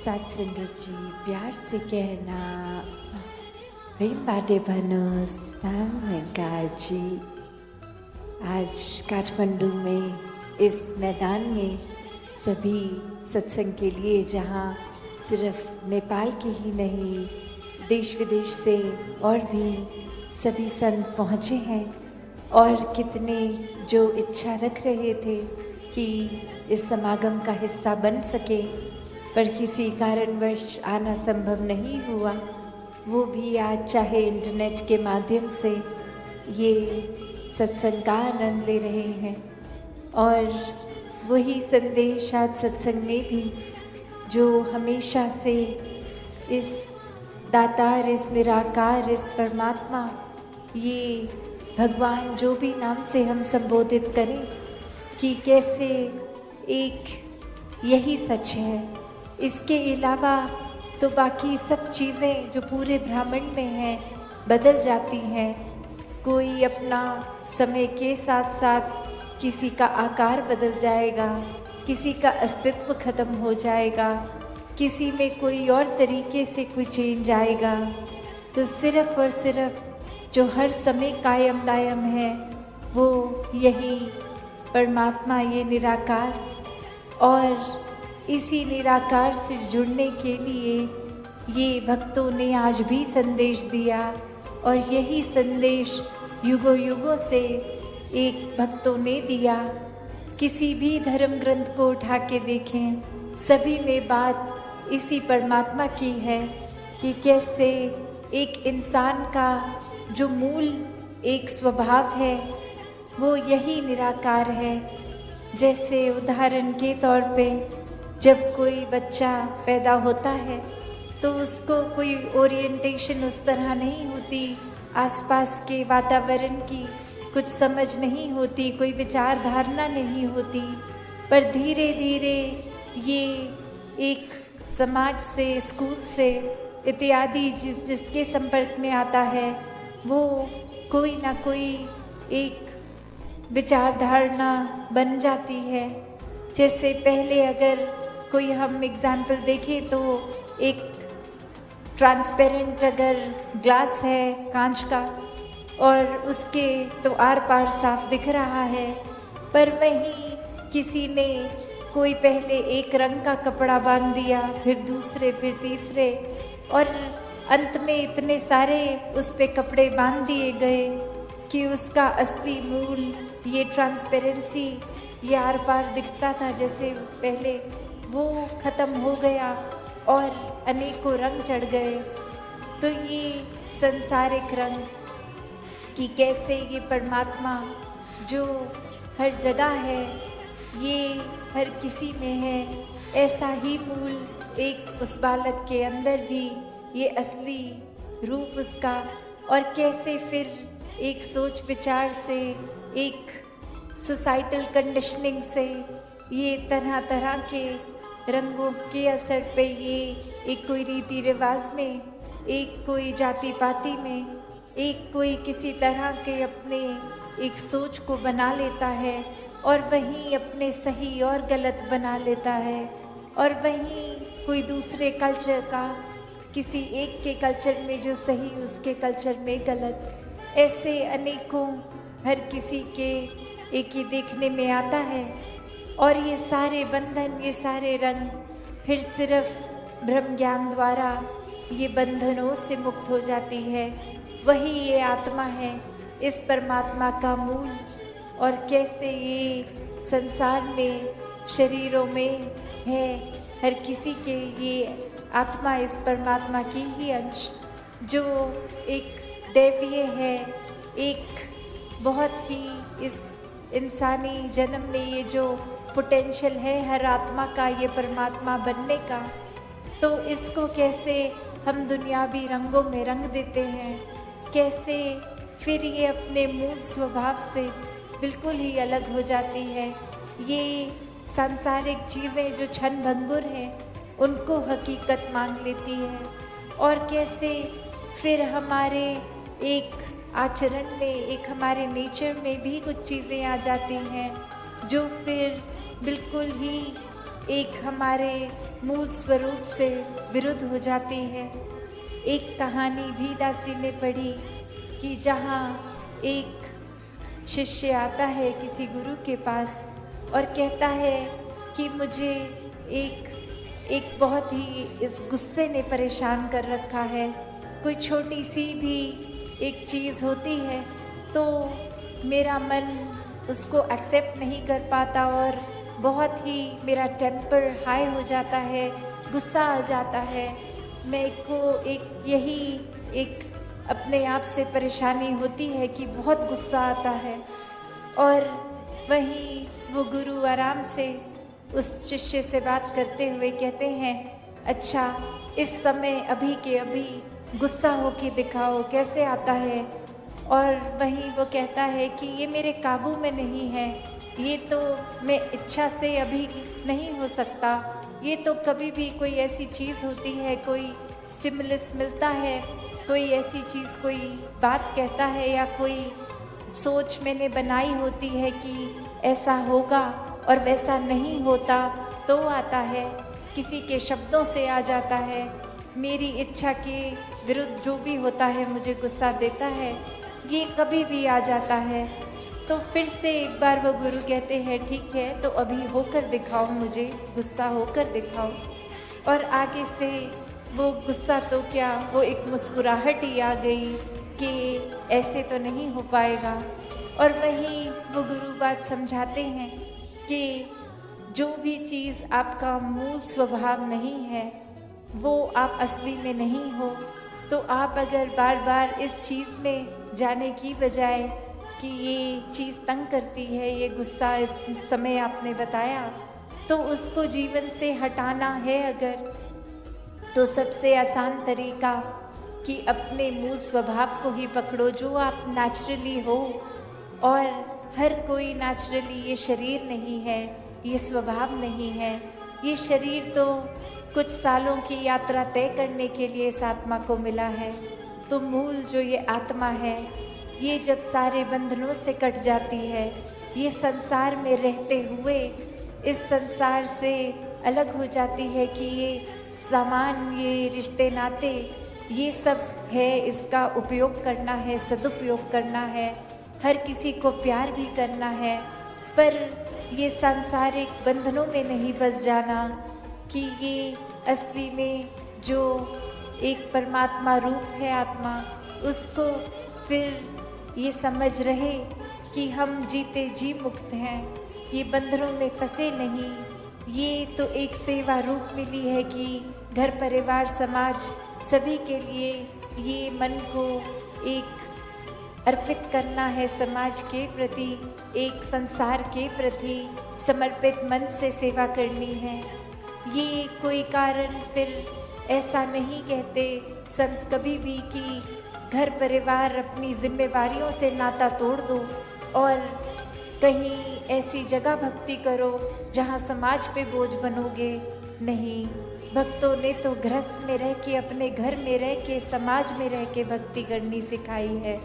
साथ संगत जी प्यार से कहना प्रेम बाटे भनोस नमस्कार जी। आज काठमांडू में इस मैदान में सभी सत्संग के लिए, जहाँ सिर्फ नेपाल के ही नहीं देश विदेश से और भी सभी संत पहुँचे हैं, और कितने जो इच्छा रख रहे थे कि इस समागम का हिस्सा बन सके, पर किसी कारणवश आना संभव नहीं हुआ। वो भी आज चाहे इंटरनेट के माध्यम से ये सत्संग का आनंद ले रहे हैं, और वही संदेश आज सत्संग में भी जो हमेशा से इस दातार, इस निराकार, इस परमात्मा, ये भगवान जो भी नाम से हम संबोधित करें कि कैसे एक यही सच है। इसके अलावा तो बाकी सब चीज़ें जो पूरे ब्रह्मांड में हैं बदल जाती हैं। कोई अपना समय के साथ साथ किसी का आकार बदल जाएगा, किसी का अस्तित्व खत्म हो जाएगा, किसी में कोई और तरीके से कोई चेंज आएगा। तो सिर्फ और सिर्फ जो हर समय कायम दायम है वो यही परमात्मा, ये निराकार। और इसी निराकार से जुड़ने के लिए ये भक्तों ने आज भी संदेश दिया, और यही संदेश युगों युगों से एक भक्तों ने दिया। किसी भी धर्म ग्रंथ को उठा के देखें, सभी में बात इसी परमात्मा की है कि कैसे एक इंसान का जो मूल एक स्वभाव है वो यही निराकार है। जैसे उदाहरण के तौर पे जब कोई बच्चा पैदा होता है तो उसको कोई ओरिएंटेशन उस तरह नहीं होती, आसपास के वातावरण की कुछ समझ नहीं होती, कोई विचार धारणा नहीं होती, पर धीरे धीरे ये एक समाज से, स्कूल से इत्यादि जिसके संपर्क में आता है वो कोई ना कोई एक विचार धारणा बन जाती है। जैसे पहले अगर कोई हम एग्जाम्पल देखें तो एक ट्रांसपेरेंट अगर ग्लास है कांच का, और उसके तो आर पार साफ दिख रहा है, पर वहीं किसी ने कोई पहले एक रंग का कपड़ा बांध दिया, फिर दूसरे, फिर तीसरे, और अंत में इतने सारे उस पे कपड़े बांध दिए गए कि उसका असली मूल ये ट्रांसपेरेंसी, ये आर पार दिखता था जैसे पहले, वो ख़त्म हो गया और अनेकों रंग चढ़ गए। तो ये संसारिक रंग कि कैसे ये परमात्मा जो हर जगह है, ये हर किसी में है, ऐसा ही मूल एक उस बालक के अंदर भी ये असली रूप उसका, और कैसे फिर एक सोच विचार से, एक सोसाइटल कंडीशनिंग से, ये तरह तरह के रंगों के असर पे ये एक कोई रीति रिवाज में, एक कोई जाति पाति में, एक कोई किसी तरह के अपने एक सोच को बना लेता है, और वहीं अपने सही और गलत बना लेता है, और वहीं कोई दूसरे कल्चर का किसी एक के कल्चर में जो सही उसके कल्चर में गलत, ऐसे अनेकों हर किसी के एक ही देखने में आता है। और ये सारे बंधन, ये सारे रंग फिर सिर्फ ब्रह्म ज्ञान द्वारा ये बंधनों से मुक्त हो जाती है। वही ये आत्मा है, इस परमात्मा का मूल। और कैसे ये संसार में शरीरों में है हर किसी के, ये आत्मा इस परमात्मा की ही अंश, जो एक दैवीय है, एक बहुत ही इस इंसानी जन्म में ये जो पोटेंशियल है हर आत्मा का, ये परमात्मा बनने का, तो इसको कैसे हम दुनियावी रंगों में रंग देते हैं, कैसे फिर ये अपने मूल स्वभाव से बिल्कुल ही अलग हो जाती है। ये सांसारिक चीज़ें जो क्षण भंगुर हैं उनको हकीकत मान लेती है, और कैसे फिर हमारे एक आचरण में, एक हमारे नेचर में भी कुछ चीज़ें आ जाती हैं जो फिर बिल्कुल ही एक हमारे मूल स्वरूप से विरुद्ध हो जाती है। एक कहानी भी दासी ने पढ़ी कि जहाँ एक शिष्य आता है किसी गुरु के पास और कहता है कि मुझे एक बहुत ही इस गुस्से ने परेशान कर रखा है। कोई छोटी सी भी एक चीज़ होती है तो मेरा मन उसको एक्सेप्ट नहीं कर पाता और बहुत ही मेरा टेम्पर हाई हो जाता है, गुस्सा आ जाता है। मैं को यही एक अपने आप से परेशानी होती है कि बहुत गुस्सा आता है। और वहीं वो गुरु आराम से उस शिष्य से बात करते हुए कहते हैं, अच्छा इस समय अभी के अभी गुस्सा हो के दिखाओ कैसे आता है। और वहीं वो कहता है कि ये मेरे काबू में नहीं है, ये तो मैं इच्छा से अभी नहीं हो सकता, ये तो कभी भी कोई ऐसी चीज़ होती है, कोई स्टिमुलस मिलता है, कोई ऐसी चीज़ कोई बात कहता है या कोई सोच मैंने बनाई होती है कि ऐसा होगा और वैसा नहीं होता तो आता है, किसी के शब्दों से आ जाता है, मेरी इच्छा के विरुद्ध जो भी होता है मुझे गुस्सा देता है, ये कभी भी आ जाता है। तो फिर से एक बार वो गुरु कहते हैं ठीक है तो अभी होकर दिखाओ, मुझे गुस्सा होकर दिखाओ। और आगे से वो गुस्सा तो क्या, वो एक मुस्कुराहट ही आ गई कि ऐसे तो नहीं हो पाएगा। और वहीं वो गुरु बात समझाते हैं कि जो भी चीज़ आपका मूल स्वभाव नहीं है वो आप असली में नहीं हो। तो आप अगर बार बार इस चीज़ में जाने की बजाय कि ये चीज़ तंग करती है, ये गुस्सा इस समय आपने बताया, तो उसको जीवन से हटाना है अगर, तो सबसे आसान तरीका कि अपने मूल स्वभाव को ही पकड़ो जो आप नेचुरली हो। और हर कोई नेचुरली, ये शरीर नहीं है, ये स्वभाव नहीं है, ये शरीर तो कुछ सालों की यात्रा तय करने के लिए इस आत्मा को मिला है। तो मूल जो ये आत्मा है ये जब सारे बंधनों से कट जाती है, ये संसार में रहते हुए इस संसार से अलग हो जाती है कि ये सामान, ये रिश्ते नाते, ये सब है, इसका उपयोग करना है, सदुपयोग करना है, हर किसी को प्यार भी करना है, पर ये सांसारिक बंधनों में नहीं बस जाना कि ये असली में जो एक परमात्मा रूप है आत्मा, उसको फिर ये समझ रहे कि हम जीते जी मुक्त हैं, ये बंधनों में फंसे नहीं। ये तो एक सेवा रूप मिली है कि घर परिवार समाज सभी के लिए ये मन को एक अर्पित करना है, समाज के प्रति, एक संसार के प्रति समर्पित मन से सेवा करनी है। ये कोई कारण फिर ऐसा नहीं कहते संत कभी भी कि घर परिवार अपनी जिम्मेवारियों से नाता तोड़ दो और कहीं ऐसी जगह भक्ति करो जहाँ समाज पे बोझ बनोगे। नहीं, भक्तों ने तो गृहस्थ में रह के, अपने घर में रह के, समाज में रह के भक्ति करनी सिखाई है।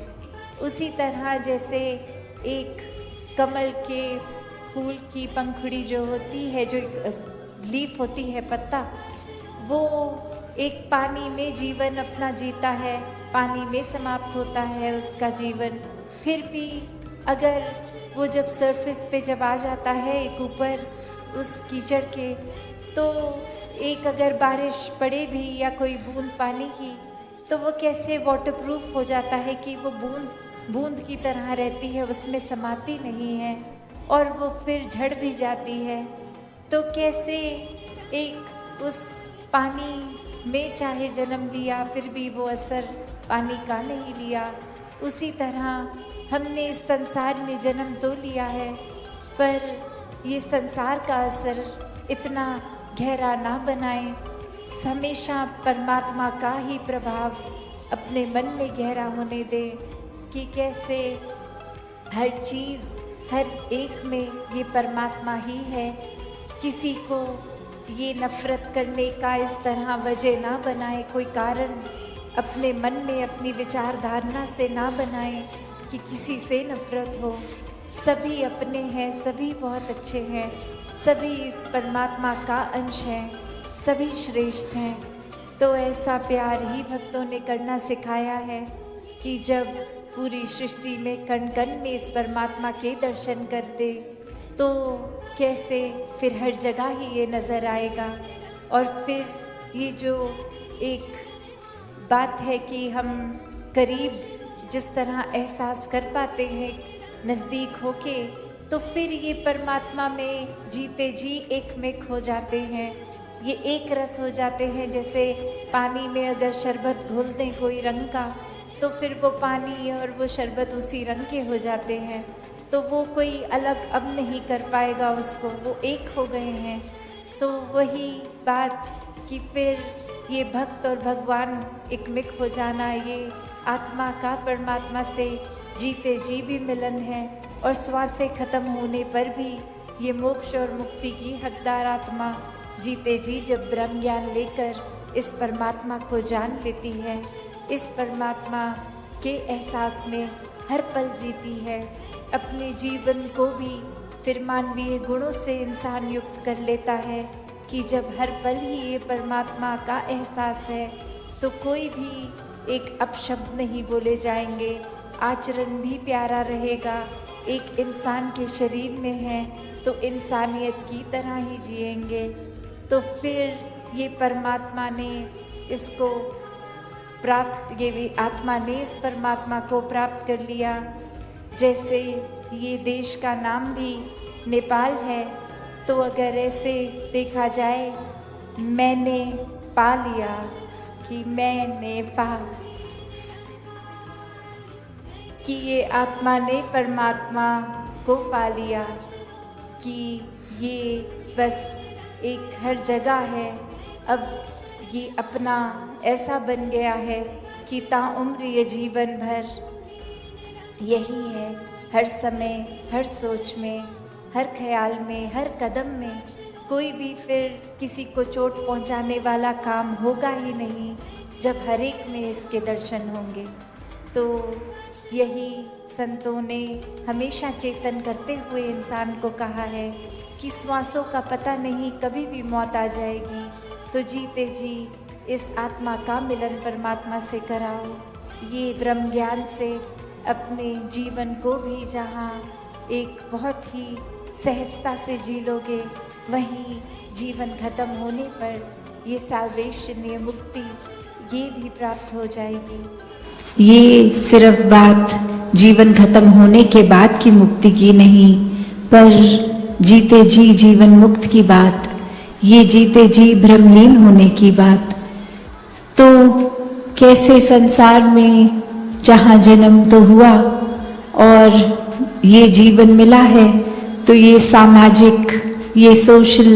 उसी तरह जैसे एक कमल के फूल की पंखुड़ी जो होती है, जो एक लीफ होती है, पत्ता, वो एक पानी में जीवन अपना जीता है, पानी में समाप्त होता है उसका जीवन। फिर भी अगर वो जब सरफेस पे जब आ जाता है एक ऊपर उस कीचड़ के, तो एक अगर बारिश पड़े भी या कोई बूंद पानी की, तो वो कैसे वाटरप्रूफ हो जाता है कि वो बूंद बूंद की तरह रहती है, उसमें समाती नहीं है और वो फिर झड़ भी जाती है। तो कैसे एक उस पानी में चाहे जन्म लिया फिर भी वो असर पानी का नहीं लिया, उसी तरह हमने इस संसार में जन्म तो लिया है, पर ये संसार का असर इतना गहरा ना बनाए। हमेशा परमात्मा का ही प्रभाव अपने मन में गहरा होने दे कि कैसे हर चीज़, हर एक में ये परमात्मा ही है। किसी को ये नफ़रत करने का इस तरह वजह ना बनाए, कोई कारण अपने मन में, अपनी विचारधारणा से ना बनाए कि किसी से नफ़रत हो। सभी अपने हैं, सभी बहुत अच्छे हैं, सभी इस परमात्मा का अंश हैं, सभी श्रेष्ठ हैं। तो ऐसा प्यार ही भक्तों ने करना सिखाया है कि जब पूरी सृष्टि में कण कण में इस परमात्मा के दर्शन करते तो कैसे फिर हर जगह ही ये नज़र आएगा। और फिर ये जो एक बात है कि हम करीब जिस तरह एहसास कर पाते हैं नज़दीक होके, तो फिर ये परमात्मा में जीते जी एक में खो जाते हैं। ये एक रस हो जाते हैं। जैसे पानी में अगर शरबत घोल दें कोई रंग का, तो फिर वो पानी और वो शरबत उसी रंग के हो जाते हैं। तो वो कोई अलग अब नहीं कर पाएगा उसको, वो एक हो गए हैं। तो वही बात कि फिर ये भक्त और भगवान एकमिक हो जाना, ये आत्मा का परमात्मा से जीते जी भी मिलन है। और श्वासें खत्म होने पर भी ये मोक्ष और मुक्ति की हकदार आत्मा जीते जी जब ब्रह्म ज्ञान लेकर इस परमात्मा को जान लेती है, इस परमात्मा के एहसास में हर पल जीती है, अपने जीवन को भी फिर मानवीय गुणों से इंसान युक्त कर लेता है कि जब हर पल ही ये परमात्मा का एहसास है तो कोई भी एक अपशब्द नहीं बोले जाएंगे, आचरण भी प्यारा रहेगा। एक इंसान के शरीर में है तो इंसानियत की तरह ही जिएंगे। तो फिर ये परमात्मा ने इसको प्राप्त, ये भी आत्मा ने इस परमात्मा को प्राप्त कर लिया। जैसे ये देश का नाम भी नेपाल है, तो अगर ऐसे देखा जाए मैंने पा लिया कि मैंने पा, कि ये आत्मा ने परमात्मा को पा लिया, कि ये बस एक हर जगह है। अब ये अपना ऐसा बन गया है कि ताउम्र ये जीवन भर यही है, हर समय, हर सोच में, हर ख्याल में, हर कदम में। कोई भी फिर किसी को चोट पहुंचाने वाला काम होगा ही नहीं जब हर एक में इसके दर्शन होंगे। तो यही संतों ने हमेशा चेतन करते हुए इंसान को कहा है कि श्वासों का पता नहीं, कभी भी मौत आ जाएगी, तो जीते जी इस आत्मा का मिलन परमात्मा से कराओ। ये ब्रह्म ज्ञान से अपने जीवन को भी जहाँ एक बहुत ही सहजता से जी लोगे, वहीं जीवन खत्म होने पर ये सैल्वेशन, ये मुक्ति, ये भी प्राप्त हो जाएगी। ये सिर्फ बात जीवन खत्म होने के बाद की मुक्ति की नहीं, पर जीते जी जीवन मुक्त की बात, ये जीते जी ब्रह्मलीन होने की बात। तो कैसे संसार में जहाँ जन्म तो हुआ और ये जीवन मिला है, तो ये सामाजिक, ये सोशल,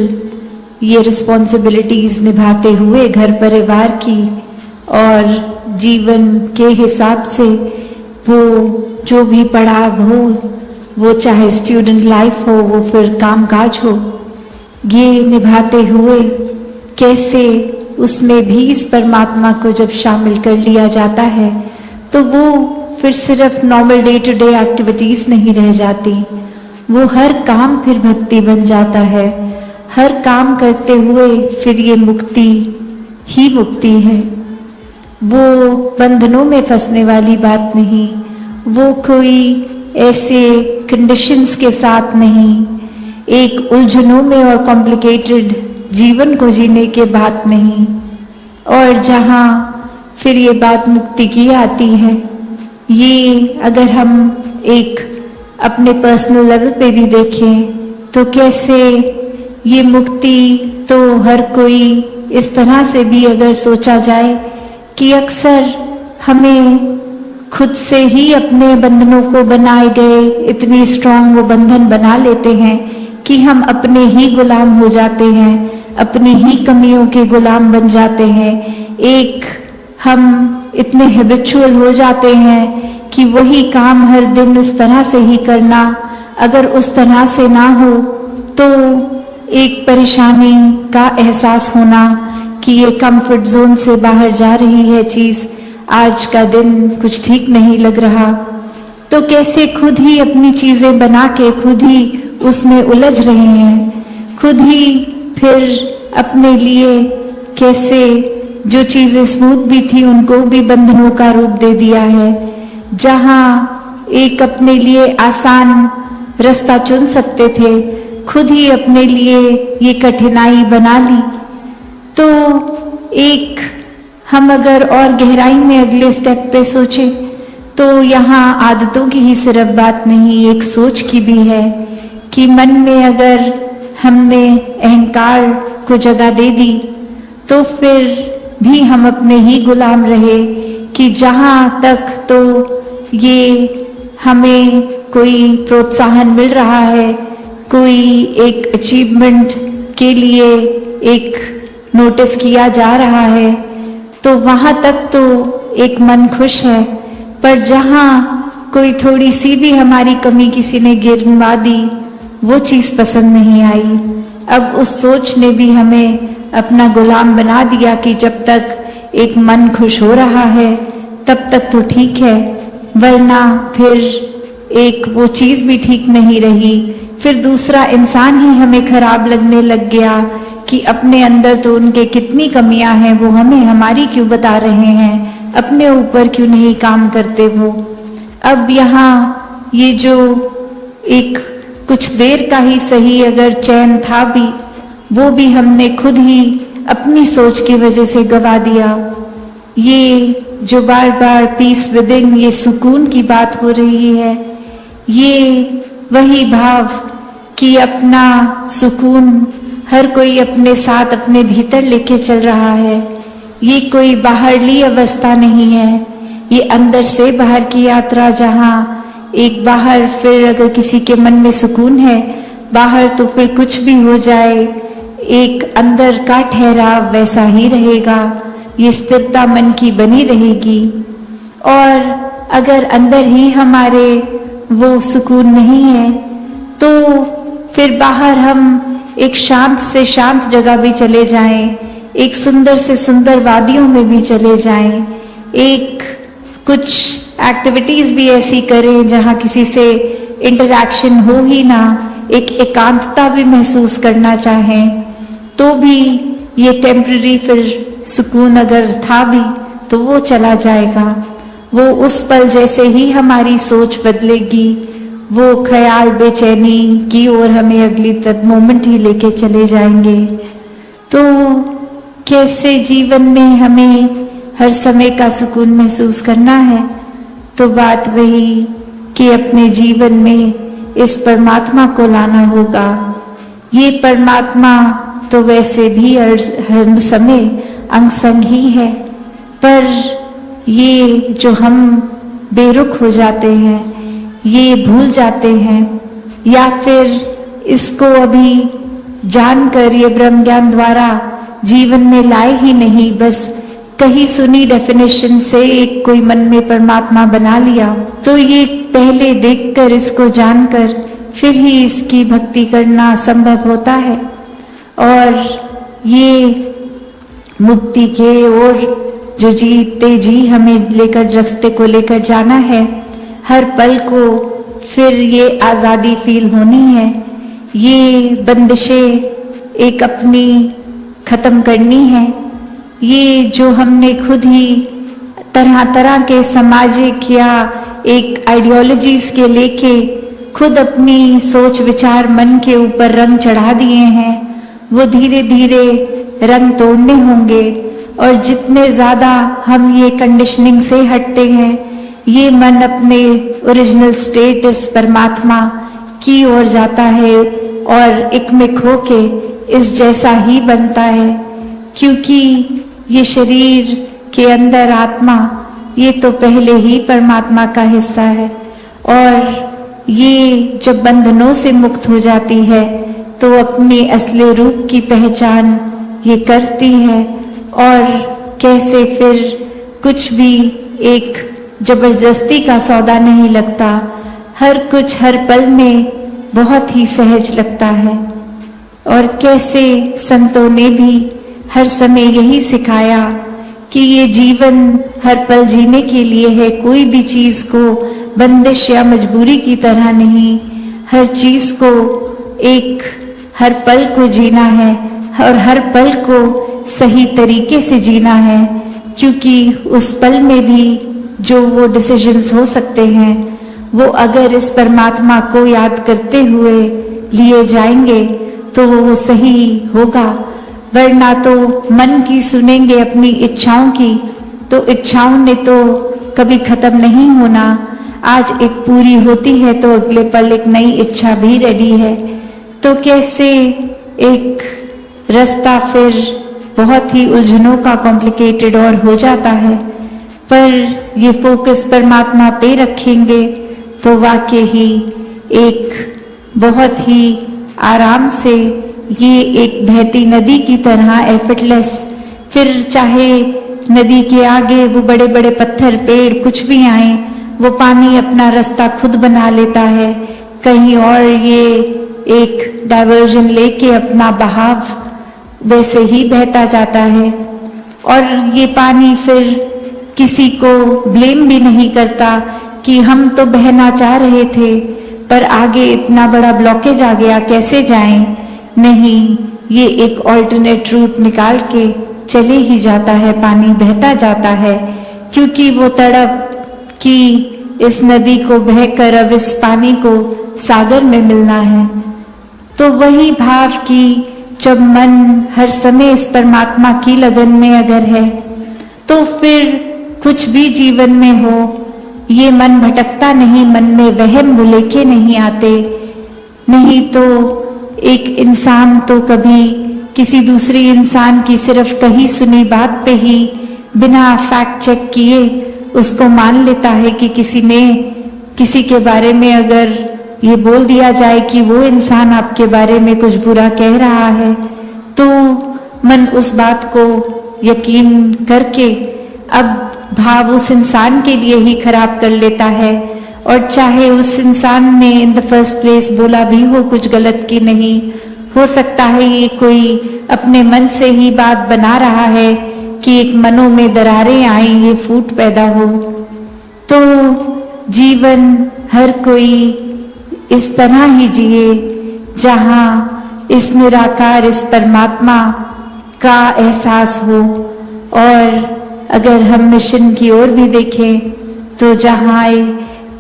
ये रिस्पॉन्सिबिलिटीज निभाते हुए घर परिवार की और जीवन के हिसाब से वो जो भी पढ़ाव हो, वो चाहे स्टूडेंट लाइफ हो, वो फिर कामकाज हो, ये निभाते हुए कैसे उसमें भी इस परमात्मा को जब शामिल कर लिया जाता है तो वो फिर सिर्फ normal day to day activities नहीं रह जाती, वो हर काम फिर भक्ति बन जाता है। हर काम करते हुए फिर ये मुक्ति ही मुक्ति है। वो बंधनों में फंसने वाली बात नहीं, वो कोई ऐसे कंडीशंस के साथ नहीं, एक उलझनों में और कॉम्प्लिकेटेड जीवन को जीने के बात नहीं। और जहाँ फिर ये बात मुक्ति की आती है, ये अगर हम एक अपने पर्सनल लेवल पे भी देखें तो कैसे ये मुक्ति तो हर कोई इस तरह से भी अगर सोचा जाए कि अक्सर हमें खुद से ही अपने बंधनों को बनाए गए इतनी स्ट्रांग वो बंधन बना लेते हैं कि हम अपने ही गुलाम हो जाते हैं, अपनी ही कमियों के गुलाम बन जाते हैं। एक हम इतने हैबिचुअल हो जाते हैं कि वही काम हर दिन उस तरह से ही करना, अगर उस तरह से ना हो तो एक परेशानी का एहसास होना कि ये कंफर्ट जोन से बाहर जा रही है चीज, आज का दिन कुछ ठीक नहीं लग रहा। तो कैसे खुद ही अपनी चीजें बना के खुद ही उसमें उलझ रहे हैं, खुद ही फिर अपने लिए कैसे जो चीजें स्मूथ भी थी उनको भी बंधनों का रूप दे दिया है। जहां एक अपने लिए आसान रास्ता चुन सकते थे, खुद ही अपने लिए ये कठिनाई बना ली। तो एक हम अगर और गहराई में अगले स्टेप पे सोचें तो यहाँ आदतों की ही सिर्फ बात नहीं, एक सोच की भी है कि मन में अगर हमने अहंकार को जगह दे दी तो फिर भी हम अपने ही गुलाम रहे कि जहाँ तक तो ये हमें कोई प्रोत्साहन मिल रहा है, कोई एक अचीवमेंट के लिए एक नोटिस किया जा रहा है, तो वहां तक तो एक मन खुश है। पर जहाँ कोई थोड़ी सी भी हमारी कमी किसी ने गिनवा दी, वो चीज पसंद नहीं आई। अब उस सोच ने भी हमें अपना गुलाम बना दिया कि जब तक एक मन खुश हो रहा है तब तक तो ठीक है, वरना फिर एक वो चीज भी ठीक नहीं रही। फिर दूसरा इंसान ही हमें खराब लगने लग गया कि अपने अंदर तो उनके कितनी कमियां हैं, वो हमें हमारी क्यों बता रहे हैं, अपने ऊपर क्यों नहीं काम करते वो। अब यहाँ ये जो एक कुछ देर का ही सही अगर चैन था भी, वो भी हमने खुद ही अपनी सोच की वजह से गवा दिया। ये जो बार बार पीस विद इन, ये सुकून की बात हो रही है, ये वही भाव कि अपना सुकून हर कोई अपने साथ अपने भीतर लेके चल रहा है। ये कोई बाहरली अवस्था नहीं है, ये अंदर से बाहर की यात्रा, जहाँ एक बाहर फिर अगर किसी के मन में सुकून है, बाहर तो फिर कुछ भी हो जाए, एक अंदर का ठहराव वैसा ही रहेगा, ये स्थिरता मन की बनी रहेगी। और अगर अंदर ही हमारे वो सुकून नहीं है तो फिर बाहर हम एक शांत से शांत जगह भी चले जाएं, एक सुंदर से सुंदर वादियों में भी चले जाएं, एक कुछ एक्टिविटीज भी ऐसी करें जहां किसी से इंटरैक्शन हो ही ना, एक एकांतता भी महसूस करना चाहें, तो भी ये टेम्पररी फिर सुकून अगर था भी तो वो चला जाएगा। वो उस पल जैसे ही हमारी सोच बदलेगी, वो ख्याल बेचैनी की ओर हमें अगली तक मोमेंट ही लेके चले जाएंगे। तो कैसे जीवन में हमें हर समय का सुकून महसूस करना है? तो बात वही कि अपने जीवन में इस परमात्मा को लाना होगा। ये परमात्मा तो वैसे भी हर समय अंग संग ही है, पर ये जो हम बेरुख हो जाते हैं, ये भूल जाते हैं, या फिर इसको अभी जानकर ये ब्रह्म ज्ञान द्वारा जीवन में लाए ही नहीं, बस कहीं सुनी डेफिनेशन से एक कोई मन में परमात्मा बना लिया। तो ये पहले देखकर, इसको जानकर फिर ही इसकी भक्ति करना संभव होता है। और ये मुक्ति के ओर जो जीते जी हमें लेकर, रास्ते को लेकर जाना है, हर पल को फिर ये आजादी फील होनी है, ये बंदिशें एक अपनी खत्म करनी है। ये जो हमने खुद ही तरह तरह के सामाजिक या एक आइडियोलॉजीज के लेके खुद अपनी सोच विचार मन के ऊपर रंग चढ़ा दिए हैं, वो धीरे धीरे रंग तोड़ने होंगे। और जितने ज्यादा हम ये कंडीशनिंग से हटते हैं, ये मन अपने ओरिजिनल स्टेट इस परमात्मा की ओर जाता है और एक में खो के इस जैसा ही बनता है। क्योंकि ये शरीर के अंदर आत्मा, ये तो पहले ही परमात्मा का हिस्सा है, और ये जब बंधनों से मुक्त हो जाती है तो अपने असली रूप की पहचान ये करती है। और कैसे फिर कुछ भी एक जबरदस्ती का सौदा नहीं लगता, हर कुछ हर पल में बहुत ही सहज लगता है। और कैसे संतों ने भी हर समय यही सिखाया कि ये जीवन हर पल जीने के लिए है, कोई भी चीज को बंदिश या मजबूरी की तरह नहीं, हर चीज को एक हर पल को जीना है, और हर पल को सही तरीके से जीना है, क्योंकि उस पल में भी जो वो डिसीजंस हो सकते हैं वो अगर इस परमात्मा को याद करते हुए लिए जाएंगे तो वो सही होगा। वरना तो मन की सुनेंगे अपनी इच्छाओं की, तो इच्छाओं ने तो कभी खत्म नहीं होना। आज एक पूरी होती है तो अगले पल एक नई इच्छा भी रेडी है। तो कैसे एक रास्ता फिर बहुत ही उलझनों का कॉम्प्लिकेटेड और हो जाता है। पर ये फोकस परमात्मा पे रखेंगे तो वाकई ही एक बहुत ही आराम से ये एक बहती नदी की तरह एफर्टलेस, फिर चाहे नदी के आगे वो बड़े बड़े पत्थर पेड़ कुछ भी आए, वो पानी अपना रास्ता खुद बना लेता है। कहीं और ये एक डाइवर्जन लेके अपना बहाव वैसे ही बहता जाता है। और ये पानी फिर किसी को ब्लेम भी नहीं करता कि हम तो बहना चाह रहे थे पर आगे इतना बड़ा ब्लॉकेज आ गया, कैसे जाएं। नहीं, ये एक ऑल्टरनेट रूट निकाल के चले ही जाता है, पानी बहता जाता है, क्योंकि वो तड़प कि इस नदी को बहकर अब इस पानी को सागर में मिलना है। तो वही भाव कि जब मन हर समय इस परमात्मा की लगन में अगर है तो फिर कुछ भी जीवन में हो ये मन भटकता नहीं, मन में वहम लेके नहीं आते। नहीं तो एक इंसान तो कभी किसी दूसरी इंसान की सिर्फ कही सुनी बात पे ही बिना फैक्ट चेक किए उसको मान लेता है कि किसी ने किसी के बारे में अगर ये बोल दिया जाए कि वो इंसान आपके बारे में कुछ बुरा कह रहा है तो मन उस बात को यकीन करके अब भाव उस इंसान के लिए ही खराब कर लेता है। और चाहे उस इंसान ने इन द फर्स्ट प्लेस बोला भी हो कुछ गलत की नहीं, हो सकता है ये कोई अपने मन से ही बात बना रहा है कि एक मनों में दरारें आए, ये फूट पैदा हो। तो जीवन हर कोई इस तरह ही जिए जहां इस निराकार इस परमात्मा का एहसास हो। और अगर हम मिशन की ओर भी देखें तो जहां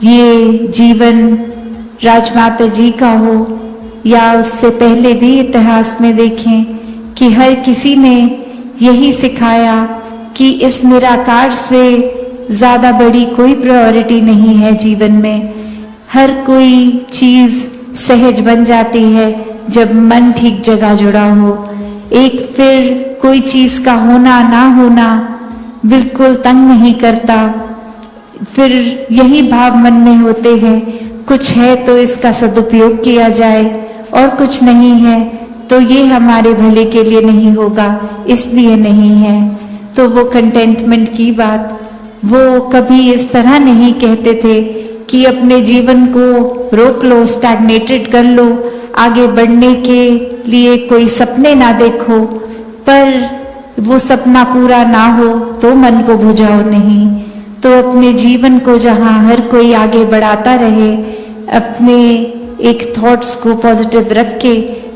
ये जीवन राजमाता जी का हो या उससे पहले भी इतिहास में देखें कि हर किसी ने यही सिखाया कि इस निराकार से ज्यादा बड़ी कोई प्रायोरिटी नहीं है जीवन में। हर कोई चीज सहज बन जाती है जब मन ठीक जगह जुड़ा हो। एक फिर कोई चीज का होना ना होना बिल्कुल तंग नहीं करता। फिर यही भाव मन में होते हैं, कुछ है तो इसका सदुपयोग किया जाए और कुछ नहीं है तो ये हमारे भले के लिए नहीं होगा, इसलिए नहीं है। तो वो कंटेंटमेंट की बात वो कभी इस तरह नहीं कहते थे कि अपने जीवन को रोक लो, स्टैग्नेटेड कर लो, आगे बढ़ने के लिए कोई सपने ना देखो, पर वो सपना पूरा ना हो तो मन को बुझाओ नहीं। तो अपने जीवन को जहां हर कोई आगे बढ़ाता रहे, अपने एक थॉट्स को पॉजिटिव रख के,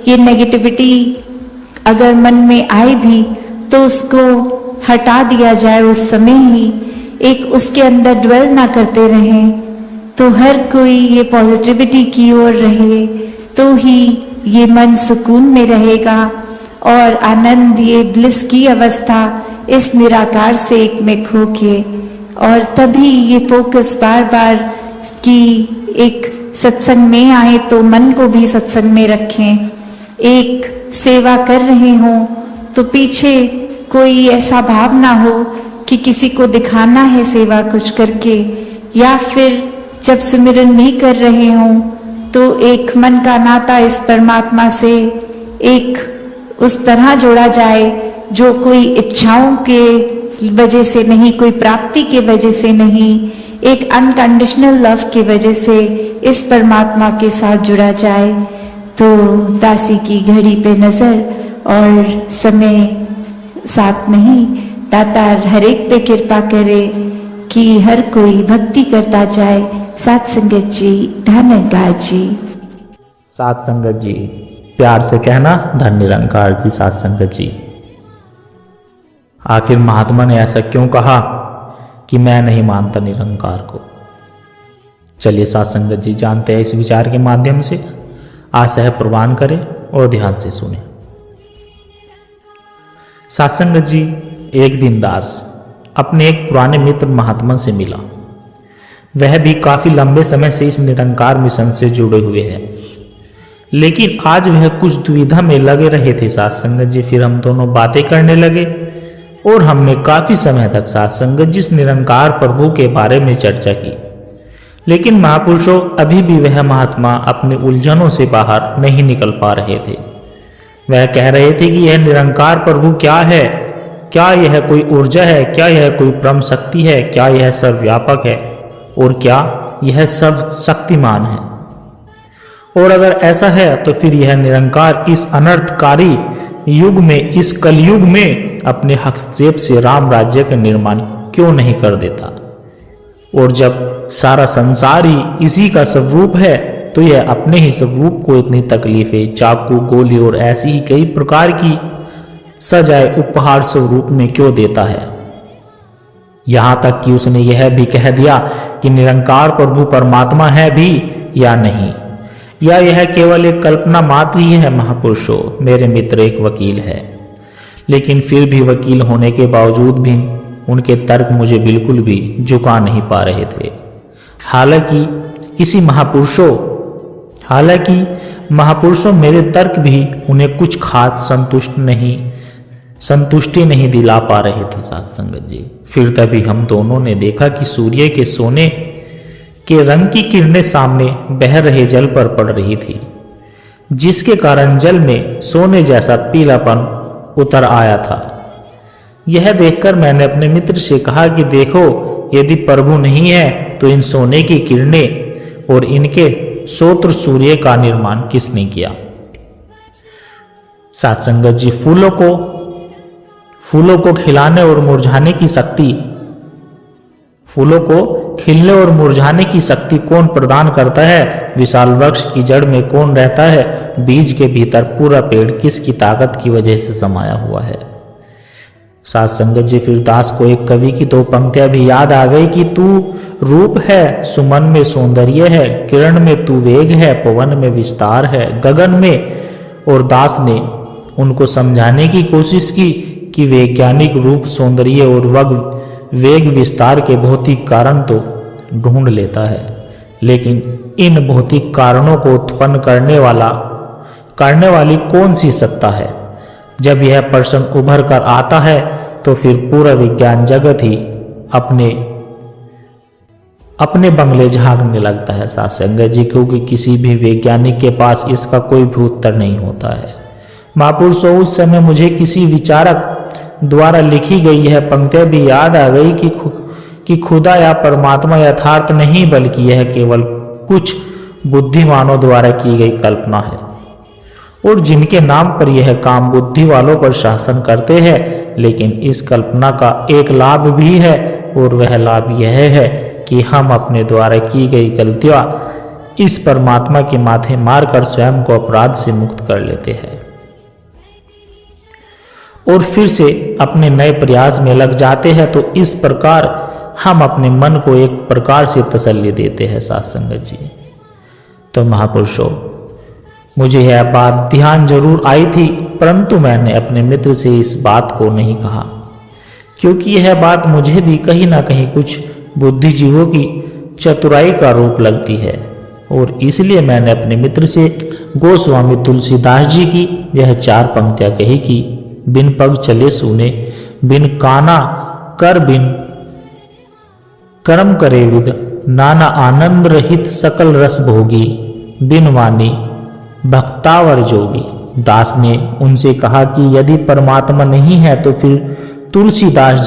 ये नेगेटिविटी अगर मन में आए भी तो उसको हटा दिया जाए उस समय ही, एक उसके अंदर ड्वेल ना करते रहें। तो हर कोई ये पॉजिटिविटी की ओर रहे तो ही ये मन सुकून में रहेगा और आनंद, ये ब्लिस की अवस्था इस निराकार से एक में खो के। और तभी ये फोकस बार बार कि एक सत्संग में आए तो मन को भी सत्संग में रखें। एक सेवा कर रहे हों तो पीछे कोई ऐसा भाव ना हो कि किसी को दिखाना है सेवा कुछ करके, या फिर जब सुमिरन भी कर रहे हों तो एक मन का नाता इस परमात्मा से एक उस तरह जोड़ा जाए जो कोई इच्छाओं के वजह से नहीं, कोई प्राप्ति के वजह से नहीं, एक अनकंडीशनल लव की वजह से इस परमात्मा के साथ जुड़ा जाए। तो दासी की घड़ी पे नजर और समय साथ नहीं, दातार हर एक पे कृपा करे कि हर कोई भक्ति करता जाए। सात संगत जी, धन्यवाद जी। सात संगत जी, प्यार से कहना धन निरंकार की साथ संगत जी। आखिर महात्मा ने ऐसा क्यों कहा कि मैं नहीं मानता निरंकार को? चलिए साथ संगत जी जानते हैं इस विचार के माध्यम से। आशा है प्रवान करें और ध्यान से सुने। साथ संगत जी, एक दिन दास अपने एक पुराने मित्र महात्मा से मिला। वह भी काफी लंबे समय से इस निरंकार मिशन से जुड़े हुए हैं, लेकिन आज वह कुछ दुविधा में लगे रहे थे साथ संगत जी। फिर हम दोनों बातें करने लगे और हमने काफी समय तक साथ संगत जी इस निरंकार प्रभु के बारे में चर्चा की। लेकिन महापुरुषों, अभी भी वह महात्मा अपने उलझनों से बाहर नहीं निकल पा रहे थे। वह कह रहे थे कि यह निरंकार प्रभु क्या है? क्या यह कोई ऊर्जा है? क्या यह कोई परम शक्ति है? क्या यह सर्वव्यापक है? और क्या यह सब शक्तिमान है? और अगर ऐसा है तो फिर यह निरंकार इस अनर्थकारी युग में, इस कलयुग में अपने हस्तक्षेप से राम राज्य का निर्माण क्यों नहीं कर देता? और जब सारा संसार ही इसी का स्वरूप है तो यह अपने ही स्वरूप को इतनी तकलीफें, चाकू, गोली और ऐसी ही कई प्रकार की सजाए उपहार स्वरूप में क्यों देता है? यहां तक कि उसने यह भी कह दिया कि निरंकार प्रभु परमात्मा है भी या नहीं, या यह केवल एक कल्पना मात्र ही है। महापुरुषों, मेरे मित्र एक वकील है, लेकिन फिर भी वकील होने के बावजूद भी उनके तर्क मुझे बिल्कुल भी झुका नहीं पा रहे थे। हालांकि महापुरुषों मेरे तर्क भी उन्हें कुछ खास संतुष्टि नहीं दिला पा रहे थे साथ संगत जी। फिर तभी हम दोनों ने देखा कि सूर्य के सोने के रंग की किरणें सामने बह रहे जल पर पड़ रही थी, जिसके कारण जल में सोने जैसा पीलापन उतर आया था। यह देखकर मैंने अपने मित्र से कहा कि देखो, यदि प्रभु नहीं है तो इन सोने की किरणें और इनके सोत्र सूर्य का निर्माण किसने किया? साथ संगत जी, फूलों को खिलाने और मुरझाने की शक्ति, फूलों को खिलने और मुरझाने की शक्ति कौन प्रदान करता है? विशाल वृक्ष की जड़ में कौन रहता है? बीज के भीतर पूरा पेड़ किसकी ताकत की वजह से समाया हुआ है? साथ संगत जी, फिर दास को एक कवि की दो पंक्तियां भी याद आ गई कि तू रूप है, सुमन में सौंदर्य है, किरण में तू वेग है, पवन में विस्तार है, गगन में। और दास ने उनको समझाने की कोशिश की कि वैज्ञानिक रूप, सौंदर्य और वेग विस्तार के भौतिक कारण तो ढूंढ लेता है, लेकिन इन भौतिक कारणों को उत्पन्न करने वाली कौन सी सत्ता है? जब यह प्रश्न उभर कर आता है तो फिर पूरा विज्ञान जगत ही अपने बंगले झांकने लगता है साथ संगत जी, क्योंकि किसी भी वैज्ञानिक के पास इसका कोई भी उत्तर नहीं होता है। महापुरुषों, उस समय मुझे किसी विचारक द्वारा लिखी गई यह पंक्तियां भी याद आ गई कि खुदा या परमात्मा यथार्थ नहीं, बल्कि यह केवल कुछ बुद्धिमानों द्वारा की गई कल्पना है, और जिनके नाम पर यह काम बुद्धि वालों पर शासन करते हैं। लेकिन इस कल्पना का एक लाभ भी है, और वह लाभ यह है कि हम अपने द्वारा की गई गलतियां इस परमात्मा के माथे मारकर स्वयं को अपराध से मुक्त कर लेते हैं और फिर से अपने नए प्रयास में लग जाते हैं। तो इस प्रकार हम अपने मन को एक प्रकार से तसल्ली देते हैं साथ संगत जी। तो महापुरुषों, मुझे यह बात ध्यान जरूर आई थी, परंतु मैंने अपने मित्र से इस बात को नहीं कहा, क्योंकि यह बात मुझे भी कहीं ना कहीं कुछ बुद्धिजीवों की चतुराई का रूप लगती है। और इसलिए मैंने अपने मित्र से गोस्वामी तुलसीदास जी की यह 4 पंक्तियां कही कि बिन पग चले सुने, बिन काना कर, बिन कर्म करे विद, नाना आनंद रहित सकल रस भोगी, बिन वाणी भक्तावर जोगी। दास ने उनसे कहा कि यदि परमात्मा नहीं है तो फिर तुलसीदास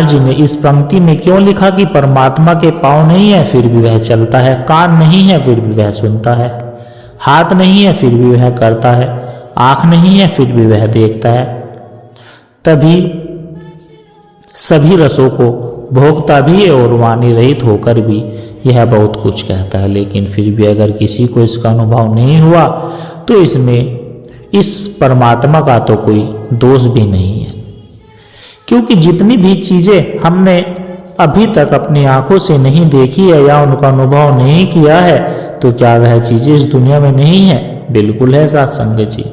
जी ने इस पंक्ति में क्यों लिखा कि परमात्मा के पाँव नहीं है फिर भी वह चलता है, कान नहीं है फिर भी वह सुनता है, हाथ नहीं है फिर भी वह करता है, आंख नहीं है फिर भी वह देखता है, तभी सभी रसों को भोगता भी है और वाणी रहित होकर भी यह बहुत कुछ कहता है। लेकिन फिर भी अगर किसी को इसका अनुभव नहीं हुआ तो इसमें इस परमात्मा का तो कोई दोष भी नहीं है, क्योंकि जितनी भी चीजें हमने अभी तक अपनी आंखों से नहीं देखी है या उनका अनुभव नहीं किया है, तो क्या वह चीजें इस दुनिया में नहीं है? बिल्कुल है साथ संगत जी।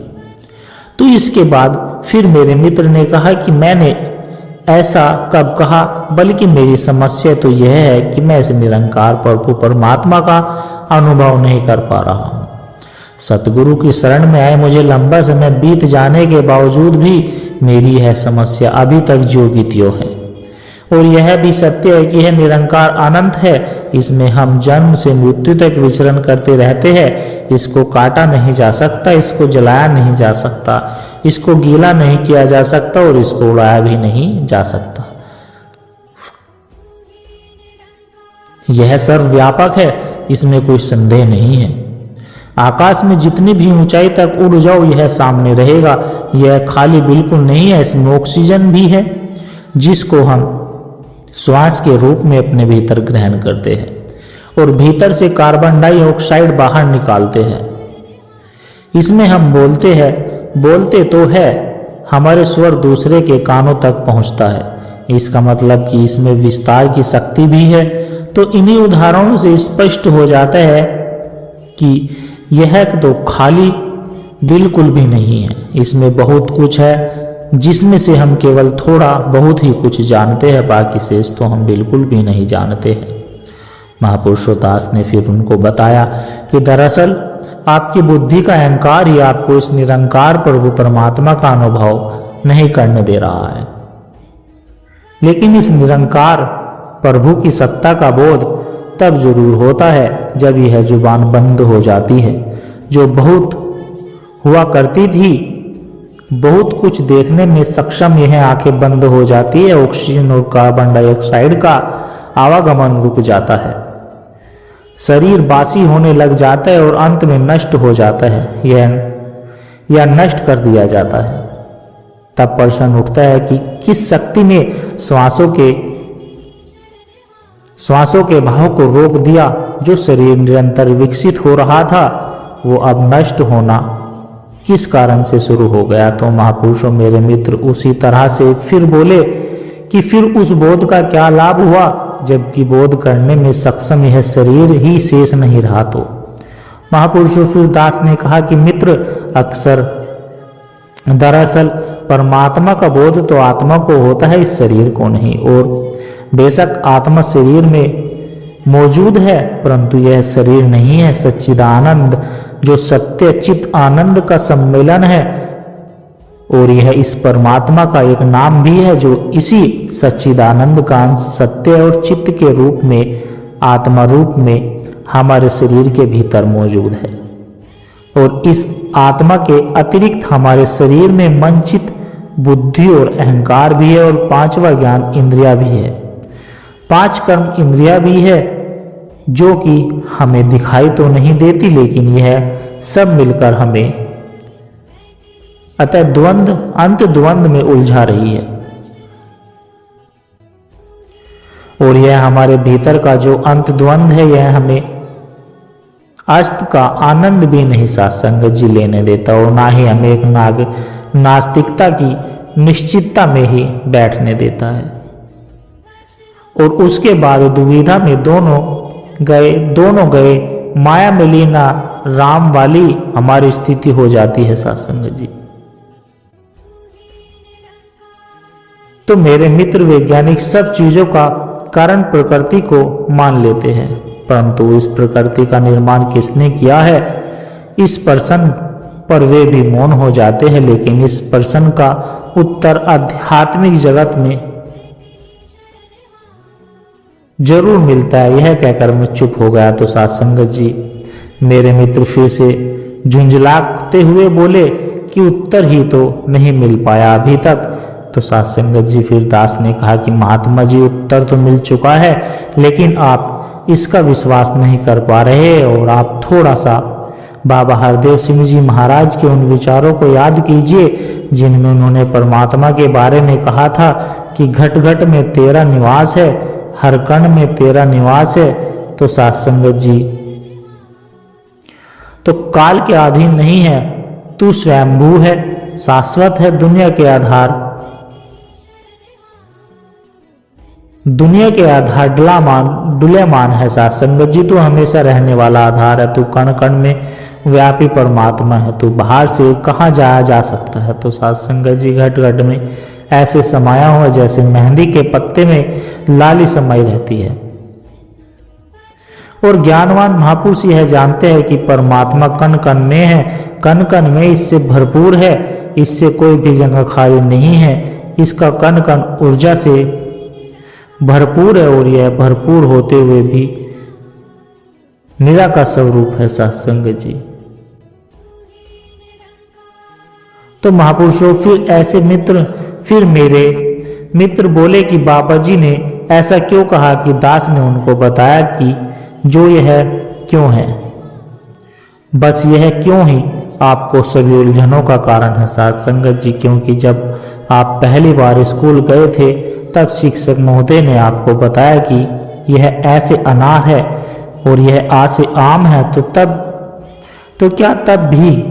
तो इसके बाद फिर मेरे मित्र ने कहा कि मैंने ऐसा कब कहा, बल्कि मेरी समस्या तो यह है कि मैं इस निरंकार प्रभु परमात्मा का अनुभव नहीं कर पा रहा हूं। सतगुरु की शरण में आए मुझे लंबा समय बीत जाने के बावजूद भी मेरी यह समस्या अभी तक ज्यों की त्यों है। और यह भी सत्य है कि यह निरंकार अनंत है, इसमें हम जन्म से मृत्यु तक विचरण करते रहते हैं। इसको काटा नहीं जा सकता, इसको जलाया नहीं जा सकता, इसको गीला नहीं किया जा सकता और इसको उड़ाया भी नहीं जा सकता। यह सर्वव्यापक है, इसमें कोई संदेह नहीं है। आकाश में जितनी भी ऊंचाई तक उड़ जाओ यह सामने रहेगा। यह खाली बिल्कुल नहीं है, इसमें ऑक्सीजन भी है जिसको हम श्वास के रूप में अपने भीतर ग्रहण करते हैं और भीतर से कार्बन डाइऑक्साइड बाहर निकालते हैं। इसमें हम बोलते तो है, हमारे स्वर दूसरे के कानों तक पहुंचता है। इसका मतलब कि इसमें विस्तार की शक्ति भी है। तो इन्हीं उदाहरणों से स्पष्ट हो जाता है कि यह तो खाली बिल्कुल भी नहीं है, इसमें बहुत कुछ है जिसमें से हम केवल थोड़ा बहुत ही कुछ जानते हैं, बाकी शेष तो हम बिल्कुल भी नहीं जानते हैं। महापुरुषों दास ने फिर उनको बताया कि दरअसल आपकी बुद्धि का अहंकार ही आपको इस निरंकार प्रभु परमात्मा का अनुभव नहीं करने दे रहा है। लेकिन इस निरंकार प्रभु की सत्ता का बोध तब जरूर होता है जब यह जुबान बंद हो जाती है, जो बहुत हुआ करती थी। बहुत कुछ देखने में सक्षम यह आंखें बंद हो जाती है, ऑक्सीजन और कार्बन डाइऑक्साइड का आवागमन रुक जाता है, शरीर बासी होने लग जाता है और अंत में नष्ट हो जाता है या नष्ट कर दिया जाता है। तब प्रश्न उठता है कि किस शक्ति ने श्वासों के भाव को रोक दिया। जो शरीर निरंतर विकसित हो रहा था वो अब नष्ट होना किस कारण से शुरू हो गया। तो महापुरुषों मेरे मित्र उसी तरह से फिर बोले कि फिर उस बोध का क्या लाभ हुआ, जबकि बोध करने में सक्षम यह शरीर ही शेष नहीं रहा। तो महापुरुषों फिर दास ने कहा कि मित्र अक्सर दरअसल परमात्मा का बोध तो आत्मा को होता है, इस शरीर को नहीं। और बेशक आत्मा शरीर में मौजूद है, परंतु यह शरीर नहीं है। सच्चिदानंद जो सत्य चित आनंद का सम्मेलन है और यह इस परमात्मा का एक नाम भी है, जो इसी सच्चिदानंद का अंश सत्य और चित्त के रूप में आत्मा रूप में हमारे शरीर के भीतर मौजूद है। और इस आत्मा के अतिरिक्त हमारे शरीर में मन चित्त बुद्धि और अहंकार भी है और पांचवा ज्ञान इंद्रिया भी है, 5 कर्म इंद्रिया भी है, जो कि हमें दिखाई तो नहीं देती, लेकिन यह सब मिलकर हमें अतः अंत द्वंद में उलझा रही है। और यह हमारे भीतर का जो अंत द्वंद है, यह हमें अस्त का आनंद भी नहीं सत्संग जी लेने देता और ना ही हमें एक नास्तिकता की निश्चितता में ही बैठने देता है। और उसके बाद दुविधा में दोनों गए माया मिली ना राम वाली हमारी स्थिति हो जाती है सत्संग जी। तो मेरे मित्र वैज्ञानिक सब चीजों का कारण प्रकृति को मान लेते हैं, परंतु इस प्रकृति का निर्माण किसने किया है, इस प्रश्न पर वे भी मौन हो जाते हैं। लेकिन इस प्रश्न का उत्तर आध्यात्मिक जगत में जरूर मिलता है। यह कहकर मैं चुप हो गया तो सत्संग जी मेरे मित्र फिर से झुंझलाते हुए बोले कि उत्तर ही तो नहीं मिल पाया अभी तक। तो सत्संग जी फिर दास ने कहा कि महात्मा जी उत्तर तो मिल चुका है, लेकिन आप इसका विश्वास नहीं कर पा रहे और आप थोड़ा सा बाबा हरदेव सिंह जी महाराज के उन विचारों को याद कीजिए जिनमें उन्होंने परमात्मा के बारे में कहा था कि घट घट में तेरा निवास है, हर कण में तेरा निवास है। तो सत्संग जी तो काल के अधीन नहीं है, तू स्वयंभू है, शाश्वत है, दुनिया के आधार डुलेमान है। साथ संगत जी तू हमेशा रहने वाला आधार है, तू कण कण में व्यापी परमात्मा है, तू बाहर से कहाँ जाया जा सकता है। तो साथ संगत जी घट घट में ऐसे समाया हुआ जैसे मेहंदी के पत्ते में लाली समाई रहती है। और ज्ञानवान महापुरुष यह जानते हैं कि परमात्मा कण कण में है, कण कण में इससे भरपूर है, इससे कोई भी जगह खाली नहीं है, इसका कण कण ऊर्जा से भरपूर है और यह भरपूर होते हुए भी निराकार स्वरूप है। सत्संग जी तो महापुरुषों फिर मेरे मित्र बोले कि बाबा जी ने ऐसा क्यों कहा कि दास ने उनको बताया कि जो यह क्यों है, बस यह क्यों ही आपको सभी उलझनों का कारण है। साथ संगत जी क्योंकि जब आप पहली बार स्कूल गए थे तब शिक्षक महोदय ने आपको बताया कि यह ऐसे अनार है और यह आ से आम है, तो क्या तब भी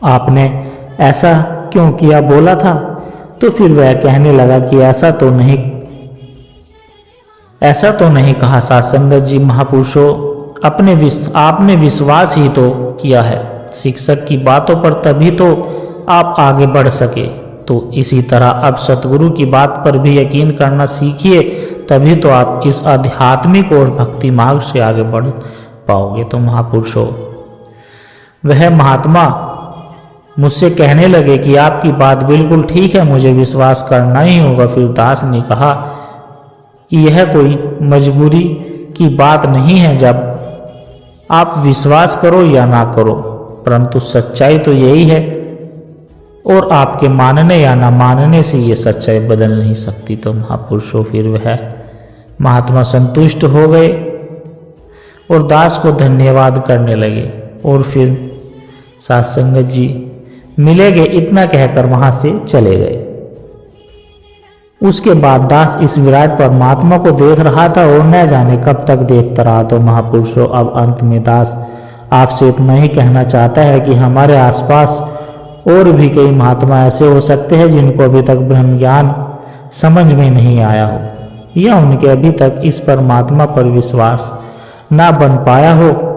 आपने ऐसा क्यों किया बोला था? तो फिर वह कहने लगा कि ऐसा तो नहीं कहा। साथ संगत जी महापुरुषों आपने विश्वास ही तो किया है शिक्षक की बातों पर, तभी तो आप आगे बढ़ सके। तो इसी तरह अब सतगुरु की बात पर भी यकीन करना सीखिए, तभी तो आप इस आध्यात्मिक और भक्ति मार्ग से आगे बढ़ पाओगे। तो महापुरुषों वह महात्मा मुझसे कहने लगे कि आपकी बात बिल्कुल ठीक है, मुझे विश्वास करना ही होगा। फिर दास ने कहा कि यह कोई मजबूरी की बात नहीं है, जब आप विश्वास करो या ना करो, परंतु सच्चाई तो यही है और आपके मानने या ना मानने से ये सच्चाई बदल नहीं सकती। तो महापुरुषों फिर वह महात्मा संतुष्ट हो गए और दास को धन्यवाद करने लगे और फिर साथ संगत जी मिलेंगे इतना कहकर वहां से चले गए। उसके बाद दास इस विराट परमात्मा को देख रहा था और न जाने कब तक देखता रहा। तो महापुरुषों अब अंत में दास आपसे इतना ही कहना चाहता है कि हमारे आसपास और भी कई महात्मा ऐसे हो सकते हैं जिनको अभी तक ब्रह्म ज्ञान समझ में नहीं आया हो या उनके अभी तक इस परमात्मा पर विश्वास ना बन पाया हो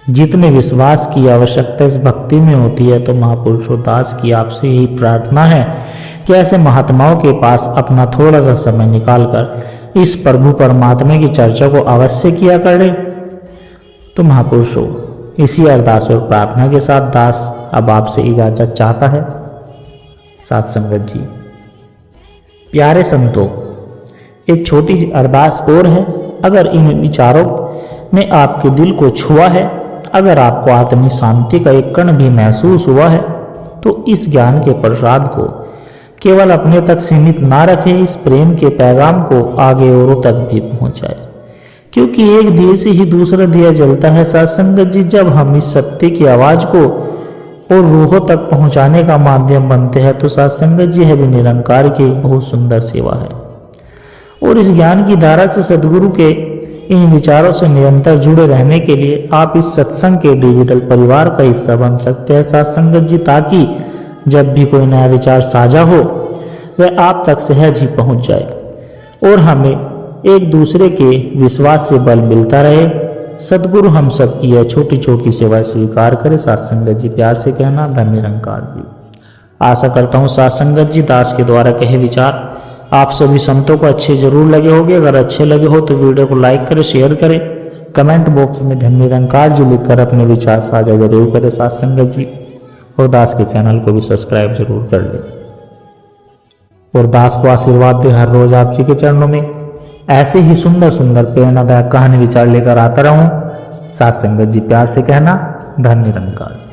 जितने विश्वास की आवश्यकता इस भक्ति में होती है। तो महापुरुषों दास की आपसे यही प्रार्थना है कि ऐसे महात्माओं के पास अपना थोड़ा सा समय निकालकर इस प्रभु परमात्मा की चर्चा को अवश्य किया करें। तो महापुरुषों इसी अरदास और प्रार्थना के साथ दास अब आपसे इजाजत चाहता है। साथ संगत जी प्यारे संतों, एक छोटी सी अरदास और है। अगर इन विचारों ने आपके दिल को छुआ है, अगर आपको आत्मिक शांति का एक कण भी महसूस हुआ है, तो इस ज्ञान के प्रसाद को केवल अपने तक सीमित ना रखें, इस प्रेम के पैगाम को आगे औरों तक भी पहुंचाए, क्योंकि एक दिए से ही दूसरा दिया जलता है। साथ संगत जी जब हम इस सत्य की आवाज को और रूहों तक पहुंचाने का माध्यम बनते हैं, तो साथ संगत जी है भी निरंकार की बहुत सुंदर सेवा है। और इस ज्ञान की धारा से सदगुरु के इन विचारों से निरंतर जुड़े रहने के लिए आप इस सत्संग के डिजिटल परिवार का हिस्सा बन सकते हैं। साथ संगत जी ताकि जब भी कोई नया विचार साझा हो वह आप तक सहज ही पहुंच जाए और हमें एक दूसरे के विश्वास से बल मिलता रहे। सदगुरु हम सब की यह छोटी छोटी सेवा स्वीकार करे। साथ संगत जी प्यार से कहना धन निरंकार जी। आशा करता हूँ साथ संगत जी दास के द्वारा कहे विचार आप सभी संतों को अच्छे जरूर लगे होंगे। अगर अच्छे लगे हो तो वीडियो को लाइक करें, शेयर करें, कमेंट बॉक्स में धन निरंकार जी लिखकर अपने विचार साझा जरूर करें। साथ संगत जी और दास के चैनल को भी सब्सक्राइब जरूर कर लें और दास को आशीर्वाद दे हर रोज आप जी के चरणों में ऐसे ही सुंदर सुंदर प्रेरणादायक कहानी विचार लेकर आता रहूं। साथ संगत जी प्यार से कहना धन निरंकार।